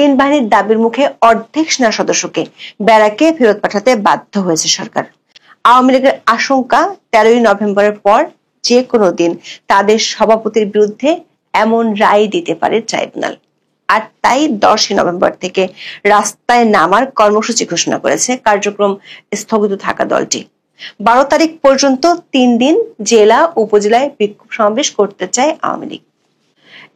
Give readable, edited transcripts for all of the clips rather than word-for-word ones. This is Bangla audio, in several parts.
তিন বাহিনীর দাবির মুখে অর্ধেক সেনা সদস্যকে ব্যারাকে ফেরত পাঠাতে বাধ্য হয়েছে সরকার। আওয়ামী লীগের আশঙ্কা 13ই নভেম্বরের পর যে কোনো দিন তাদের সভাপতির বিরুদ্ধে এমন রায় দিতে পারে ট্রাইব্যুনাল। আর তাই 10ই নভেম্বর থেকে রাস্তায় নামার কর্মসূচি ঘোষণা করেছে। কার্যক্রম স্থগিত থাকা দলটি 12 তারিখ পর্যন্ত 3 দিন জেলা উপজেলায় বিক্ষোভ সমাবেশ করতে চায় আওয়ামী লীগ।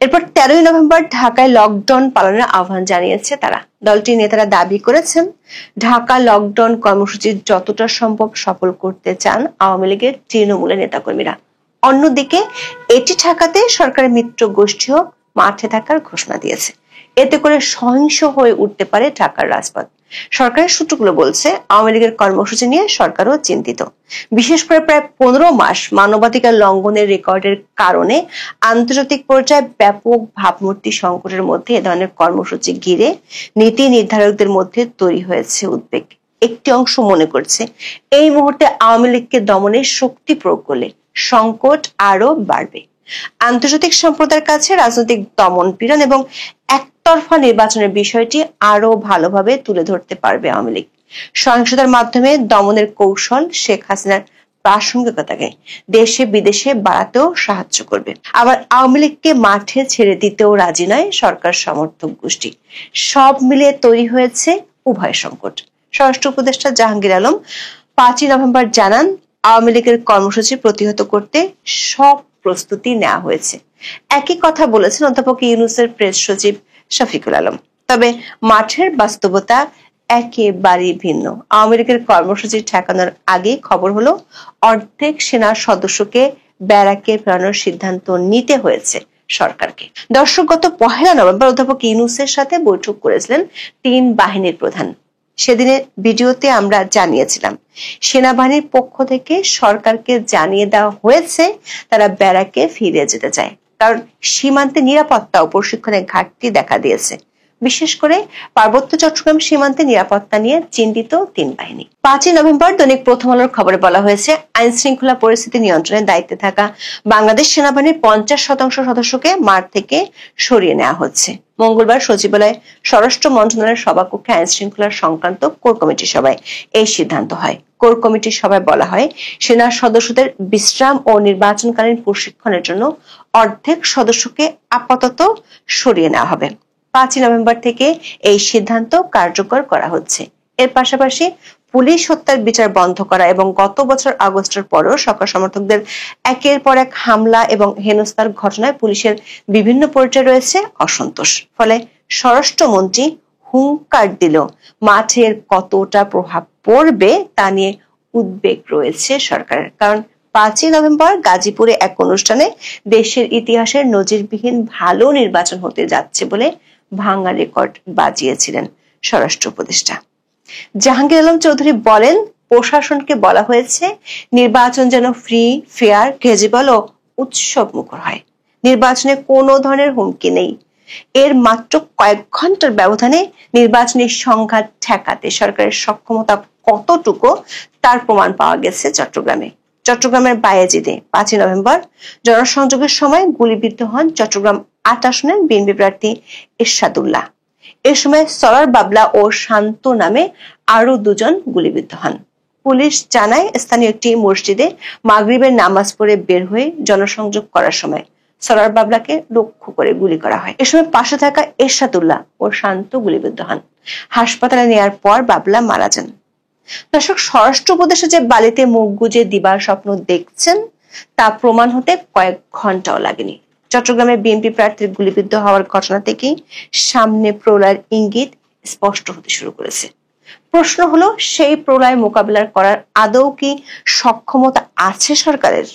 এরপর 13ই নভেম্বর ঢাকায় লকডাউন পালনের আহ্বান জানিয়েছে তারা। দলটির নেতারা দাবি করেছেন, ঢাকা লকডাউন কর্মসূচি যতটা সম্ভব সফল করতে চান আওয়ামী লীগের তৃণমূলের নেতাকর্মীরা। অন্যদিকে এটি ঠেকাতে সরকারের মিত্র গোষ্ঠীও মাঠে থাকার ঘোষণা দিয়েছে। এতে করে সহিংস হয়ে উঠতে পারে ঢাকার রাজপথ। সরকারের সূত্রগুলো বলছে, আওয়ামী লীগের কর্মসূচি নিয়ে সরকারও চিন্তিত। বিশেষ করে প্রায় 15 মাস মানবাধিকার লঙ্ঘনের রেকর্ডের কারণে আন্তর্জাতিক পর্যায়ে ব্যাপক ভাবমূর্তি সংকটের মধ্যে এ ধরনের কর্মসূচি ঘিরে নীতি নির্ধারকদের মধ্যে তৈরি হয়েছে উদ্বেগ। একটি অংশ মনে করছে, এই মুহূর্তে আওয়ামী লীগকে দমনের শক্তি প্রয়োগ করলে সংকট আরো বাড়বে। আন্তর্জাতিক সম্প্রদায়ের কাছে রাজনৈতিক দমন পীড়ন এবং একতরফা নির্বাচনের বিষয়টি আরো ভালোভাবে তুলে ধরতে পারবে আওয়ামী লীগ। সহিংসতার মাধ্যমে দমনের কৌশল শেখ হাসিনার প্রাসঙ্গিকতাকে দেশে বিদেশে বাড়াতেও সাহায্য করবে। আবার আওয়ামী লীগকে মাঠে ছেড়ে দিতেও রাজি নয় সরকার সমর্থক গোষ্ঠী। সব মিলিয়ে তৈরি হয়েছে উভয় সংকট। স্বরাষ্ট্র উপদেষ্টা জাহাঙ্গীর আলম 5ই নভেম্বর জানান, আওয়ামী লীগের কর্মসূচি প্রতিহত করতে সব প্রস্তুতি নেওয়া হয়েছে। একই কথা বলেছেন অধ্যাপক ইউনূসের প্রেস সচিব শফিকুল আলম। তবে মাঠের বাস্তবতা একেবারেই ভিন্ন। আওয়ামী লীগের কর্মসূচি ঠেকানোর আগে খবর হলো, অর্ধেক সেনা সদস্যকে ব্যারাকে ফেরানোর সিদ্ধান্ত নিতে হয়েছে সরকারকে। দর্শক, গত 1 নভেম্বর অধ্যাপক ইউনূসের সাথে বৈঠক করেছিলেন 3 বাহিনীর প্রধান। সেদিনের ভিডিওতে আমরা জানিয়েছিলাম, সেনাবাহিনীর পক্ষ থেকে সরকারকে জানিয়ে দেওয়া হয়েছে তারা ব্যারাকে ফিরে যেতে চায়, কারণ সীমান্তে নিরাপত্তা ও প্রশিক্ষণের ঘাটতি দেখা দিয়েছে। বিশেষ করে পার্বত্য চট্টগ্রাম সীমান্তে নিরাপত্তা নিয়ে চিন্তিত 3 বাহিনী। 5ই নভেম্বর দৈনিক প্রথম আলোর খবরে বলা হয়েছে, আইন শৃঙ্খলা পরিস্থিতি নিয়ন্ত্রণের দায়িত্বে থাকা বাংলাদেশ সেনাবাহিনীর 50% সদস্যকে মাঠ থেকে সরিয়ে নেওয়া হচ্ছে। মঙ্গলবার সচিবালয়ে স্বরাষ্ট্র মন্ত্রণালয়ের সভাকক্ষে আইন শৃঙ্খলা সংক্রান্ত কোর কমিটির সভায় এই সিদ্ধান্ত হয়। কোর কমিটির সভায় বলা হয়, সেনা সদস্যদের বিশ্রাম ও নির্বাচনকালীন প্রশিক্ষণের জন্য অর্ধেক সদস্যকে আপাতত সরিয়ে নেওয়া হবে। 5ই নভেম্বর থেকে এই সিদ্ধান্ত কার্যকর করা হচ্ছে। এর পাশাপাশি পুলিশ হত্যার বিচার বন্ধ করা এবং গত বছর আগস্টের পরও সরকার সমর্থকদের একের পর এক হামলা এবং হেনস্থার ঘটনায় পুলিশের বিভিন্ন পর্যায়ে রয়েছে অসন্তোষ। ফলে স্বরাষ্ট্রমন্ত্রী হুঙ্কার দিল, মাঠের কতটা প্রভাব পড়বে তা নিয়ে উদ্বেগ রয়েছে সরকারের। কারণ 5ই নভেম্বর গাজীপুরে এক অনুষ্ঠানে দেশের ইতিহাসের নজিরবিহীন ভালো নির্বাচন হতে যাচ্ছে বলে ভাঙা রেকর্ড বাজিয়েছিলেন স্বরাষ্ট্র উপদেষ্টা। জাহাঙ্গীর আলম চৌধুরী বলেন, প্রশাসনকে বলা হয়েছে নির্বাচন যেন ফ্রি, ফেয়ার, ক্রেডিবল ও উৎসব মুখর হয়। নির্বাচনে কোনো ধরনের হুমকি নেই। এর মাত্র কয়েক ঘন্টার ব্যবধানে নির্বাচনী সংঘাত ঠেকাতে সরকারের সক্ষমতা কতটুকু তার প্রমাণ পাওয়া গেছে চট্টগ্রামে। চট্টগ্রামের বায়েজিদে 5ই নভেম্বর জনসংযোগের সময় গুলিবিদ্ধ হন চট্টগ্রাম 8 আসনের বিএনপি প্রার্থী এরশাদুল্লাহ। এ সময় সরার বাবলা ও শান্ত নামে আরো 2 জন গুলিবিদ্ধ হন। পুলিশ জানায়, স্থানীয় একটি মসজিদে মাগরিবের নামাজ পড়ে বের হয়ে জনসংযোগ করার সময় সরার বাবলাকে লক্ষ্য করে গুলি করা হয়। এ সময় পাশে থাকা এরশাদুল্লাহ ও শান্ত গুলিবিদ্ধ হন। হাসপাতালে নেয়ার পর বাবলা মারা যান। দর্শক, স্বরাষ্ট্র উপদেষ্টা যে বালিতে মুখ গুজে দিবার স্বপ্ন দেখছেন তা প্রমাণ হতে কয়েক ঘন্টাও লাগেনি। চট্টগ্রামে বিএনপি প্রার্থীর গুলিবিদ্ধ হওয়ার ঘটনা থেকেই সামনে প্রলয়ের ইঙ্গিত স্পষ্ট হতে শুরু করেছে। প্রশ্ন হলো, সেই প্রলয় মোকাবিলা করার আদৌ কি সক্ষমতা আছে সরকারের,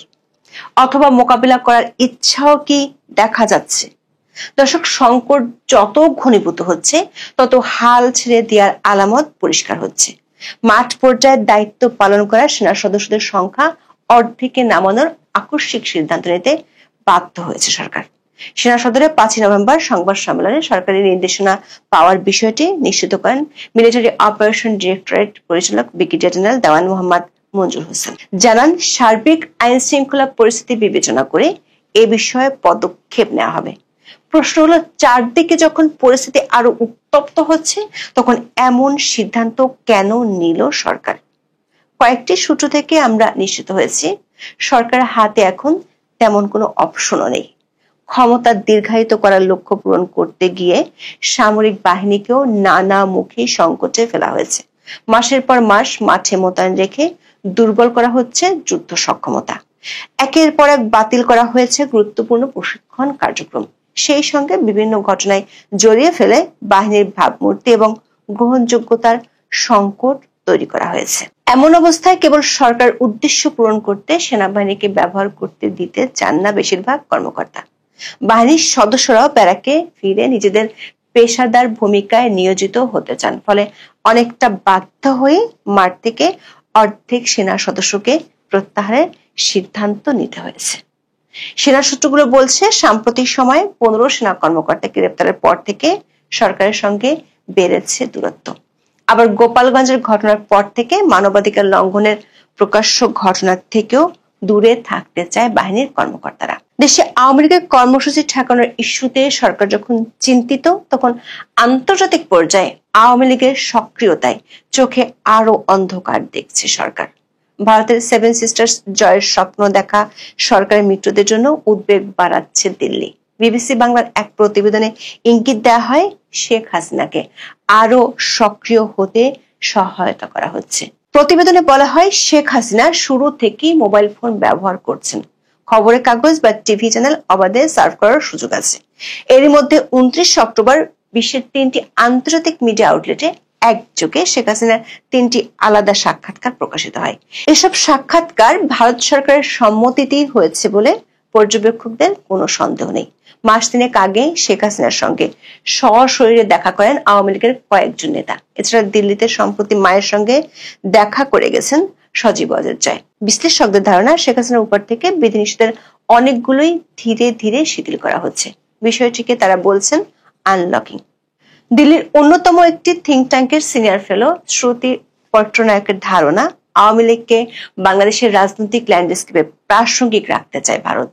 অথবা মোকাবিলা করার ইচ্ছাও কি দেখা যাচ্ছে? দর্শক, সংকট যত ঘনীভূত হচ্ছে তত হাল ছেড়ে দেওয়ার আলামত পরিষ্কার হচ্ছে। মাঠ পর্যায়ে দায়িত্ব পালন করা সেনা সদস্যদের সংখ্যা অর্ধেকে নামানোর আকস্মিক সিদ্ধান্ত নিতে বাধ্য হয়েছে সরকার। সেনা সদরে 5ই নভেম্বর সংবাদ সম্মেলনে সরকারি নির্দেশনা পাওয়ার বিষয়টি নিশ্চিত করেন মিলিটারি অপারেশন ডিরেক্টরেট পরিচালক ব্রিগেডিয়ার জেনারেল দেওয়ান মোহাম্মদ মঞ্জুর হোসেন। জানান, সার্বিক আইন শৃঙ্খলা পরিস্থিতি বিবেচনা করে এ বিষয়ে পদক্ষেপ নেওয়া হবে। প্রশ্ন হলো, চারদিকে যখন পরিস্থিতি আরো উত্তপ্ত হচ্ছে তখন এমন সিদ্ধান্ত কেন নিল সরকার? কয়েকটি সূত্র থেকে আমরা নিশ্চিত হয়েছি সরকারের হাতে এখন তেমন কোনো অপশনও নেই। ক্ষমতা দীর্ঘায়িত করার লক্ষ্য পূরণ করতে গিয়ে সামরিক বাহিনীকেও নানামুখী সংকটে ফেলা হয়েছে। মাসের পর মাস মাঠে মোতায়েন রেখে দুর্বল করা হচ্ছে যুদ্ধ সক্ষমতা। একের পর এক বাতিল করা হয়েছে গুরুত্বপূর্ণ প্রশিক্ষণ কার্যক্রম। সেই সঙ্গে বিভিন্ন ঘটনায় জড়িয়ে ফেলে বাহিনীর ভাবমূর্তি এবং গ্রহণযোগ্যতার সংকট তৈরি করা হয়েছে। এমন অবস্থায় কেবল সরকার উদ্দেশ্য পূরণ করতে সেনাবাহিনীকে ব্যবহার করতে দিতে চান না বেশিরভাগ কর্মকর্তা। বাহিনীর সদস্যরাও ব্যারাকে ফিরে নিজেদের পেশাদার ভূমিকায় নিয়োজিত হতে চান। ফলে অনেকটা বাধ্য হয়ে মাঠ থেকে অর্ধেক সেনা সদস্যকে প্রত্যাহারের সিদ্ধান্ত নিতে হয়েছে। সেনা সূত্রগুলো বলছে, সাম্প্রতিক সময়ে 15 সেনা কর্মকর্তা গ্রেপ্তারের পর থেকে সরকারের সঙ্গে বেড়েছে দূরত্ব। আবার গোপালগঞ্জের ঘটনার পর থেকে মানবাধিকার লঙ্ঘনের প্রকাশ্য ঘটনার থেকেও দূরে থাকতে চায় বাহিনীর কর্মকর্তারা। দেশে আওয়ামী লীগের কর্মসূচি ঠেকানোর ইস্যুতে সরকার যখন চিন্তিত, তখন আন্তর্জাতিক পর্যায়ে আওয়ামী লীগের সক্রিয়তায় চোখে আরো অন্ধকার দেখছে সরকার। ভারতের 7 সিস্টার্স জয়ের স্বপ্ন দেখা সরকারের মিত্রদের জন্য উদ্বেগ বাড়াচ্ছে দিল্লি। বিবিসি বাংলার এক প্রতিবেদনে ইঙ্গিত দেওয়া হয়, শেখ হাসিনাকে আরো সক্রিয় হতে সহায়তা করা হচ্ছে। প্রতিবেদনে বলা হয়, শেখ হাসিনা শুরু থেকেই মোবাইল ফোন ব্যবহার করছেন। খবরের কাগজ বা টিভি চ্যানেল অবাধে সার্ভ করার সুযোগ আছে। এরই মধ্যে 29 অক্টোবর বিশ্বের 3টি আন্তর্জাতিক মিডিয়া আউটলেটে একযোগে শেখ হাসিনার 3টি আলাদা সাক্ষাৎকার প্রকাশিত হয়। এসব সাক্ষাৎকার ভারত সরকারের সম্মতিতেই হয়েছে বলে পর্যবেক্ষকদের কোনো সন্দেহ নেই। মাস তিনেক আগে শেখ হাসিনার সঙ্গে সশরীরে দেখা করেন আওয়ামী লীগের কয়েকজন নেতা। এছাড়া দিল্লিতে সম্প্রতি মায়ের সঙ্গে দেখা করে গেছেন সজীব ওয়াজেদ জয়। বিশ্লেষকদের ধারণা, শেখ হাসিনার উপর থেকে বিধিনিষেধের অনেকগুলোই ধীরে ধীরে শিথিল করা হচ্ছে। বিষয়টিকে তারা বলছেন আনলকিং। দিল্লির অন্যতম একটি থিঙ্ক ট্যাঙ্কের সিনিয়র ফেলো শ্রুতি পট্টনায়কের ধারণা, আওয়ামী লীগকে বাংলাদেশের রাজনৈতিক ল্যান্ডস্কেপে প্রাসঙ্গিক রাখতে চায় ভারত।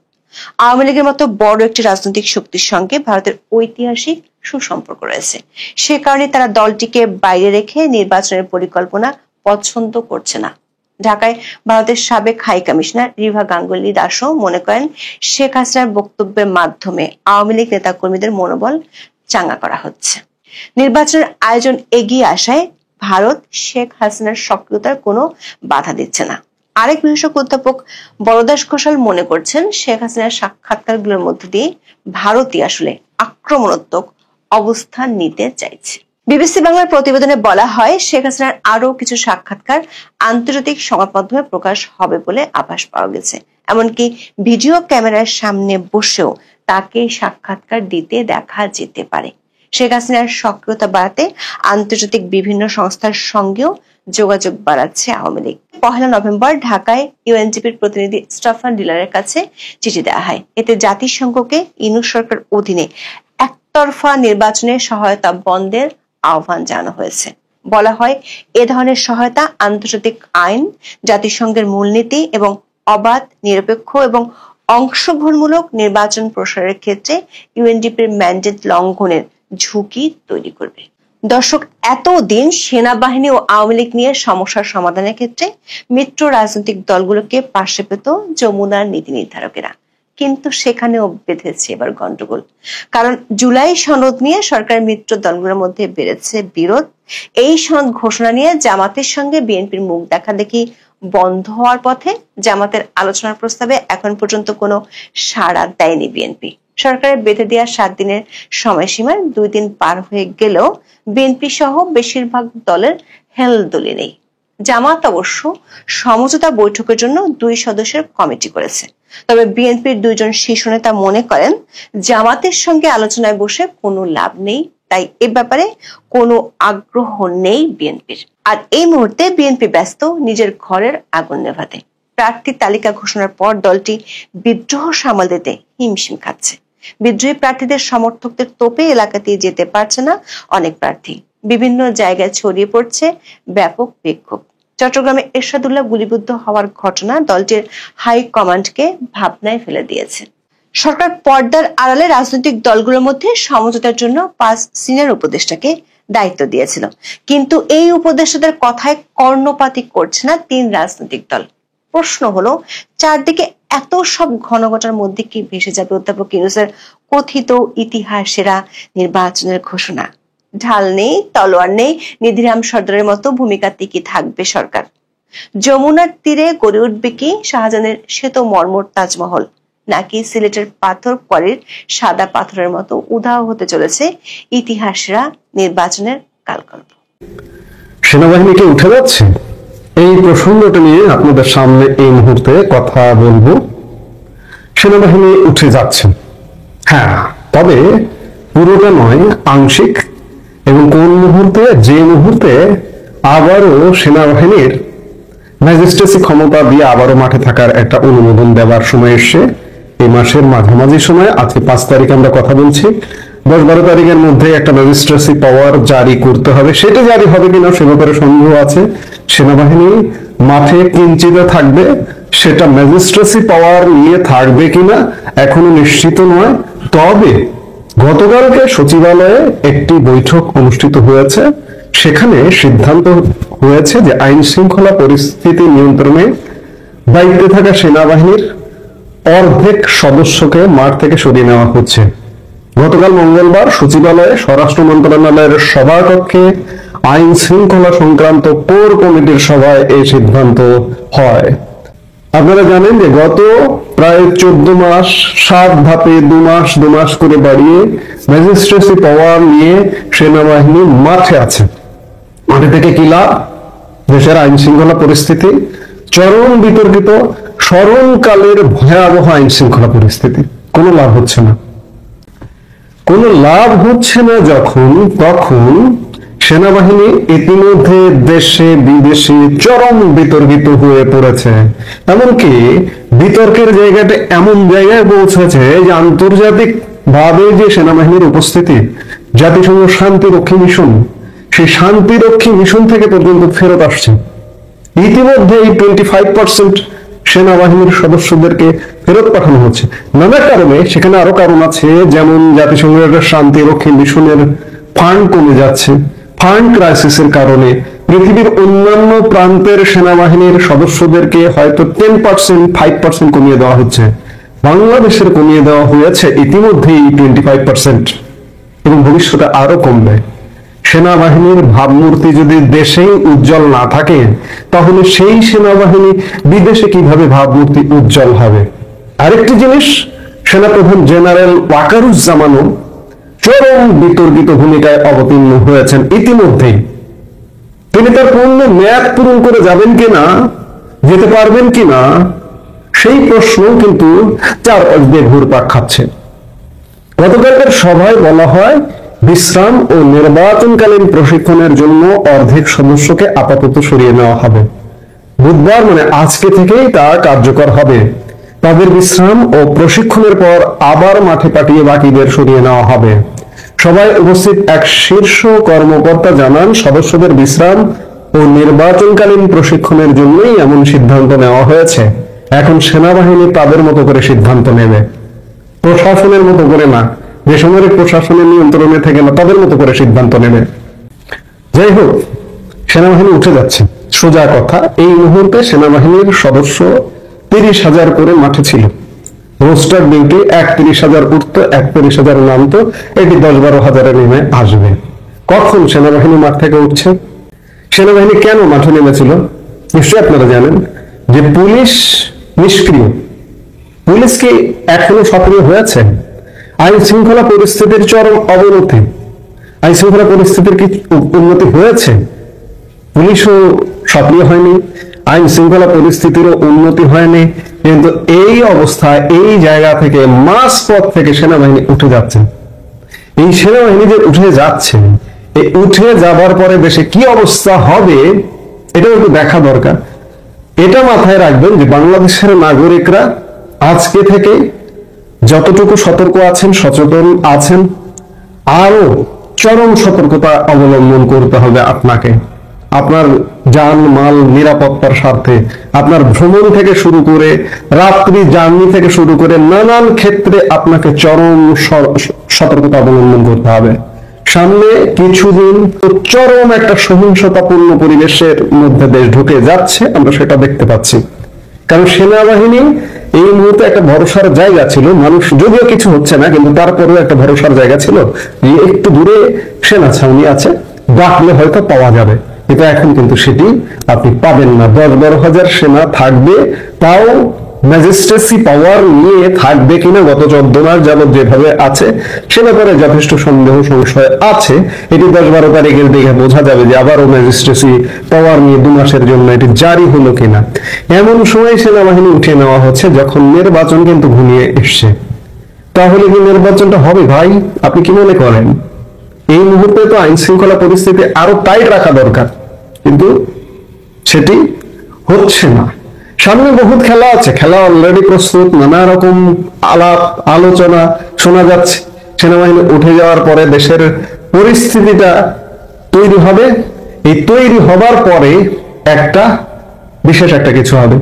আওয়ামী লীগের মতো বড় একটি রাজনৈতিক শক্তির সঙ্গে ভারতের ঐতিহাসিক সুসম্পর্ক রয়েছে। সে কারণে তারা দলটিকে বাইরে রেখে নির্বাচনের পরিকল্পনা পছন্দ করছে না। ঢাকায় ভারতের সাবেক হাই কমিশনার রিভা গাঙ্গুলি দাসও মনে করেন, শেখ হাসিনার বক্তব্যের মাধ্যমে আওয়ামী লীগ নেতাকর্মীদের মনোবল চাঙ্গা করা হচ্ছে। নির্বাচনের আয়োজন এগিয়ে আসায় ভারত শেখ হাসিনার সক্রিয়তার কোনো বাধা দিচ্ছে না। আরেক বিশেষজ্ঞ অধ্যাপক বরদাস ঘোষাল মনে করছেন, শেখ হাসিনার সাক্ষাৎকারগুলোর মধ্য দিয়ে ভারতই আসলে আক্রমণাত্মক অবস্থান নিতে চাইছে। বিবিসি বাংলার প্রতিবেদনে বলা হয়, শেখ হাসিনার আরো কিছু সাক্ষাৎকার আন্তর্জাতিক সংবাদ মাধ্যমে প্রকাশ হবে বলে আভাস পাওয়া গেছে। এমনকি ভিডিও ক্যামেরার সামনে বসেও তাকে সাক্ষাৎকার দিতে দেখা যেতে পারে। শেখ হাসিনার সক্রিয়তা বাড়াতে আন্তর্জাতিক বিভিন্ন সংস্থার সঙ্গেও যোগাযোগ বাড়াচ্ছে আওয়ামী লীগ। 1 নভেম্বর ঢাকায় ইউএনজিপির প্রতিনিধি স্টাফান ডিলারের কাছে চিঠি দেওয়া হয়। এতে জাতিসংঘকে ইউনূস সরকার অধীনে একতরফা নির্বাচনের সহায়তা বন্ধের আহ্বান জানানো হয়েছে। বলা হয়, এ ধরনের সহায়তা আন্তর্জাতিক আইন, জাতিসংঘের মূলনীতি এবং অবাধ, নিরপেক্ষ এবং অংশগ্রহণমূলক নির্বাচন প্রসারের ক্ষেত্রে ইউএনডিপির ম্যান্ডেট লঙ্ঘনের ঝুঁকি তৈরি করবে। দর্শক, এতদিন সেনাবাহিনী ও আওয়ামী লীগ নিয়ে সমস্যার সমাধানের ক্ষেত্রে মিত্র রাজনৈতিক দলগুলোকে পাশে পেত যমুনার নীতি নির্ধারকেরা, কিন্তু সেখানেও বেঁধেছে এবার গন্ডগোল। কারণ জুলাই সনদ নিয়ে সরকারের মিত্র দলগুলোর মধ্যে বেড়েছে বিরোধ। এই সনদ ঘোষণা নিয়ে জামাতের সঙ্গে বিএনপির মুখ দেখাদেখি বন্ধ হওয়ার পথে। জামাতের আলোচনার প্রস্তাবে এখন পর্যন্ত কোনো সাড়া দেয়নি বিএনপি। সরকারের বেঁধে দেওয়া 7 দিনের সময়সীমার 2 দিন পার হয়ে গেলেও বিএনপি সহ বেশিরভাগ দলের হেলদোলে নেই। জামাত অবশ্য সমঝোতা বৈঠকের জন্য 2 সদস্যের কমিটি করেছে। তবে বিএনপির 2 জন শীর্ষ নেতা মনে করেন, জামাতের সঙ্গে আলোচনায় বসে কোনো লাভ নেই, তাই এ ব্যাপারে কোনো আগ্রহ নেই বিএনপির। আর এই মুহূর্তে বিএনপি ব্যস্ত নিজের ঘরের আগুন নেভাতে। প্রার্থী তালিকা ঘোষণার পর দলটি বিদ্রোহ সামাল দিতে হিমশিম খাচ্ছে। বিদ্রোহী প্রার্থীদের সমর্থকদের তোপে এলাকাতে যেতে পারছে না অনেক প্রার্থী। বিভিন্ন জায়গায় ছড়িয়ে পড়ছে ব্যাপক বিক্ষোভ। চট্টগ্রামে এরশাদুল্লাহ গুলিবিদ্ধ হওয়ার ঘটনা দলটির হাই কমান্ডকে ভাবনায় ফেলে দিয়েছে। সরকার পর্দার আড়ালে রাজনৈতিক দলগুলোর মধ্যে সমঝোতার জন্য 5 সিনিয়র উপদেষ্টাকে দায়িত্ব দিয়েছিল, কিন্তু এই উপদেষ্টাদের কথায় কর্ণপাতই করছে না 3 রাজনৈতিক দল। প্রশ্ন হলো, চারদিকে এত সব ঘনঘটার মধ্যে কি ভেসে যাবে অধ্যাপক ইউনূসের কথিত ইতিহাস সেরা নির্বাচনের ঘোষণা? ঢাল নেই, তলোয়ার নেই, নিধিরাম সর্দারের মতো ভূমিকাতে কি থাকবে সরকার? যমুনার তীরে গড়ে উঠবে কি শাহজাহানের শ্বেত মর্মর তাজমহল, নাকি সিলেটের পাথর কোয়ারির সাদা পাথরের মতো উধাও হতে চলেছে ইতিহাসরা নির্বাচনের কালকল্প? সেনাবাহিনী কি উঠে যাচ্ছে? এই প্রসঙ্গটা নিয়ে আপনাদের সামনে এই মুহূর্তে কথা বলবো। সেনাবাহিনী উঠে যাচ্ছে, হ্যাঁ, তবে পুরোটা নয়, আংশিক। এবং কোন মুহূর্তে, যে মুহূর্তে আবারও সেনাবাহিনীর ম্যাজিস্ট্রেসি ক্ষমতা দিয়ে আবারও মাঠে থাকার একটা অনুমোদন দেওয়ার সময় এসে এই মাসের মাঝামাঝি সময়, আজকে 5 তারিখ আমরা কথা বলছি, 10-12 তারিখের মধ্যে একটা ম্যাজিস্ট্রেসি পাওয়ার জারি করতে হবে। সেটা জারি হবে কিনা সে ব্যাপারে সন্দেহ আছে। সেনাবাহিনী মাঠে কিঞ্চিত থাকবে, সেটা ম্যাজিস্ট্রেসি পাওয়ার নিয়ে থাকবে কিনা এখনো নিশ্চিত নয়। তবে গতকালকে সচিবালয়ে একটি বৈঠক অনুষ্ঠিত হয়েছে, সেখানে সিদ্ধান্ত হয়েছে যে আইন শৃঙ্খলা পরিস্থিতি নিয়ন্ত্রণে দায়িত্বে থাকা সেনাবাহিনীর অর্ধেক সদস্যকে মাঠ থেকে সরিয়ে নেওয়া হচ্ছে। গতকাল মঙ্গলবার সচিবালয়ে স্বরাষ্ট্র মন্ত্রণালয়ের সভাকক্ষে আইন শৃঙ্খলা সংক্রান্ত কোর কমিটির সভায় এই সিদ্ধান্ত হয়। আপনারা জানেন যে গত প্রায় 14 মাস 7 ধাপে 2 মাস করে বাড়িয়ে ম্যাজিস্ট্রেসি পাওয়ার নিয়ে সেনাবাহিনী মাঠে আছে। মাঠে থেকে কি লাভ? দেশের আইন শৃঙ্খলা পরিস্থিতি চরম বিতর্কিত, স্মরণকালের ভয়াবহ আইন শৃঙ্খলা পরিস্থিতি, কোনো লাভ হচ্ছে না। কোনো লাভ হচ্ছে না তখন সেনাবাহিনী ইতিমধ্যে দেশে বিদেশে চরম বিতর্কিত হয়ে পড়েছে। এমনকি বিতর্কের জায়গাটা এমন জায়গায় পৌঁছেছে যে আন্তর্জাতিক ভাবে যে সেনাবাহিনীর উপস্থিতি, জাতিসংঘ শান্তিরক্ষী মিশন, সেই শান্তিরক্ষী মিশন থেকে পর্যন্ত ফেরত আসছে। ইতিমধ্যে এই 25% সেনাবাহিনীর সদস্যদেরকে ফেরত পাঠানো হচ্ছে নানা কারণে। সেখানে আরো কারণ আছে, যেমন জাতিসংঘের শান্তিরক্ষী মিশনের ফান্ড কমে যাচ্ছে। ফান্ড ক্রাইসিসের কারণে পৃথিবীর অন্যান্য প্রান্তের সেনাবাহিনীর সদস্যদেরকে হয়তো 10%, 5% কমিয়ে দেওয়া হচ্ছে। বাংলাদেশের কমিয়ে দেওয়া হয়েছে ইতিমধ্যেই 25% এবং ভবিষ্যতে আরো কমবে। সেনাবাহিনীর ভাবমূর্তি যদি দেশেই উজ্জ্বল না থাকে, তাহলে সেই সেনাবাহিনী বিদেশে কিভাবে ভাবমূর্তি উজ্জ্বল হবে? আরেকটি জিনিস, সেনাপ্রধান জেনারেল ওয়াকারুজ্জামানও চরম বিতর্কিত ভূমিকায় অবতীর্ণ হয়েছেন ইতিমধ্যেই। তিনি তার পূর্ণ মেয়াদ পূরণ করে যাবেন কিনা, যেতে পারবেন কিনা, সেই প্রশ্ন কিন্তু চারপাশ দিয়ে ঘুরপাক খাচ্ছে। গতকালকের সভায় বলা হয়, বিশ্রাম ও নির্বাচনকালীন প্রশিক্ষণের জন্য অর্ধেক সদস্যকে আপাতত সরিয়ে নেওয়া হবে। বুধবার মানে আজকে থেকেই তা কার্যকর হবে। তাদের বিশ্রাম ও প্রশিক্ষণের পর আবার মাঠে পাঠিয়ে বাকিদের সরিয়ে নেওয়া হবে। সভায় উপস্থিত এক শীর্ষ কর্মকর্তা জানান, সদস্যদের বিশ্রাম ও নির্বাচনকালীন প্রশিক্ষণের জন্যই এমন সিদ্ধান্ত নেওয়া হয়েছে। এখন সেনাবাহিনী তাদের মতো করে সিদ্ধান্ত নেবে, প্রশাসনের মতো করে না, বেসামরিক প্রশাসনের নিয়ন্ত্রণে থেকে না, তাদের মতো করে সিদ্ধান্ত নেবে। যাই হোক, সেনাবাহিনী উঠে যাচ্ছে, সোজা কথা। এই মুহূর্তে সেনাবাহিনীর সদস্য 30,000 করে মাঠে ছিল। রোস্টার ডিউটি 31,000 উঠতো, 31,000 নামতো, এটি 10-12 হাজারে নেমে আসবে। কখন সেনাবাহিনী মাঠ থেকে উঠছে? সেনাবাহিনী কেন মাঠে নেমেছিল নিশ্চয়ই আপনারা জানেন, যে পুলিশ নিষ্ক্রিয়। পুলিশ কি এখনো সক্রিয় হয়েছে? আইন শৃঙ্খলা পরিস্থিতির চরম অবনতি। আইন শৃঙ্খলা পরিস্থিতির কি উন্নতি হয়েছে? পুলিশও সক্রিয় হয়নি, আইন শৃঙ্খলা পরিস্থিতিরও উন্নতি হয়নি। কিন্তু এই অবস্থায়, এই জায়গা থেকে, মাঝপথ থেকে সেনাবাহিনী উঠে যাচ্ছে। এই সেনাবাহিনী যে উঠে যাচ্ছে, এই উঠে যাবার পরে দেশে কি অবস্থা হবে এটাও একটু দেখা দরকার। এটা মাথায় রাখবেন যে বাংলাদেশের নাগরিকরা আজকে থেকে যতটুকু সতর্ক আছেন, সচেতন আছেন, আরো চরম সতর্কতা অবলম্বন করতে হবে আপনাকে। আপনার যান মাল নিরাপত্তার স্বার্থে আপনার ভ্রমণ থেকে শুরু করে রাত্রি জার্নি থেকে শুরু করে নানান ক্ষেত্রে আপনাকে চরম সতর্কতা অবলম্বন করতে হবে। সামনে কিছুদিন চরম একটা সহিংসতাপূর্ণ পরিবেশের মধ্যে দেশ ঢুকে যাচ্ছে, আমরা সেটা দেখতে পাচ্ছি। কারণ সেনাবাহিনী এই মুহূর্তে একটা ভরসার জায়গা ছিল, মানুষ যদিও কিছু হচ্ছে না কিন্তু তারপরেও একটা ভরসার জায়গা ছিল যে একটু দূরে সেনা ছাউনি আছে, ডাকলে হয়তো পাওয়া যাবে। কিন্তু এখন কিন্তু সেটি আপনি পাবেন না। 10-12 হাজার সেনা থাকবে, তাও ম্যাজিস্ট্রেসি পাওয়ার নিয়ে থাকবে কিনা গত 14 মাস যাবত যেভাবে আছে সে ব্যাপারে যথেষ্ট সন্দেহ সংশয় আছে। এটি 10-12 তারিখের দিকে বোঝা যাবে যে আবারও ম্যাজিস্ট্রেসি পাওয়ার নিয়ে 2 মাসের জন্য এটি জারি হলো কিনা। এমন সময় সেনাবাহিনী উঠিয়ে নেওয়া হচ্ছে যখন নির্বাচন কিন্তু ঘনিয়ে এসছে। তাহলে কি নির্বাচনটা হবে ভাই? আপনি কি মনে করেন? এই মুহূর্তে তো আইন শৃঙ্খলা পরিস্থিতি আরো টাইট রাখা দরকার, কিন্তু সেটি হচ্ছে না। সামনে বহুত খেলা আছে, খেলা অলরেডি প্রস্তুত, নানা রকম আলাপ আলোচনা শোনা যাচ্ছে। সেনাবাহিনী উঠে যাওয়ার পরে দেশের পরিস্থিতিটা তৈরি হবে। এই তৈরি হবার পরে একটা বিশেষ একটা কিছু হবে,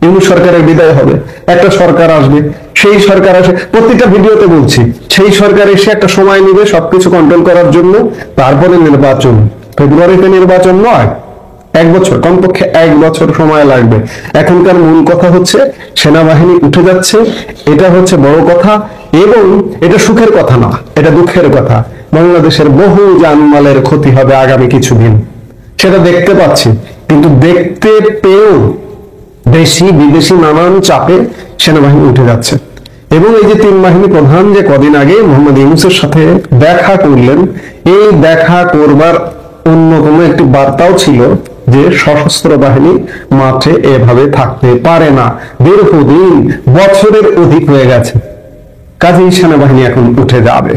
ইউনূস সরকারের বিদায় হবে, একটা সরকার আসবে। সেই সরকার আসে, প্রত্যেকটা ভিডিওতে বলছি, সেই সরকার এসে একটা সময় নেবে সবকিছু কন্ট্রোল করার জন্য। তারপরে নির্বাচন, ফেব্রুয়ারিতে নির্বাচন নয়, 1 বছর, কমপক্ষে 1 বছর সময় লাগবে। এখনকার মূল কথা হচ্ছে সেনাবাহিনী উঠে যাচ্ছে, এটা হচ্ছে বড় কথা। এবং এটা সুখের কথা না, এটা দুঃখের কথা। বাংলাদেশের বহু জানমালের ক্ষতি হবে আগামী কিছুদিন, সেটা দেখতে পাচ্ছি। কিন্তু দেখতে পেয়েও দেশি বিদেশি নানান চাপে সেনাবাহিনী উঠে যাচ্ছে। এবং এই যে 3 বাহিনী প্রধান যে কদিন আগে মোহাম্মদ ইউনূসের সাথে দেখা করলেন, এই দেখা করবার অন্যতম একটি বার্তাও ছিল যে সশস্ত্র বাহিনী মাঠে এভাবে থাকতে পারে না। দীর্ঘদিন, বছরের অধিক হয়ে গেছে, কাজেই সেনাবাহিনী এখন উঠে যাবে।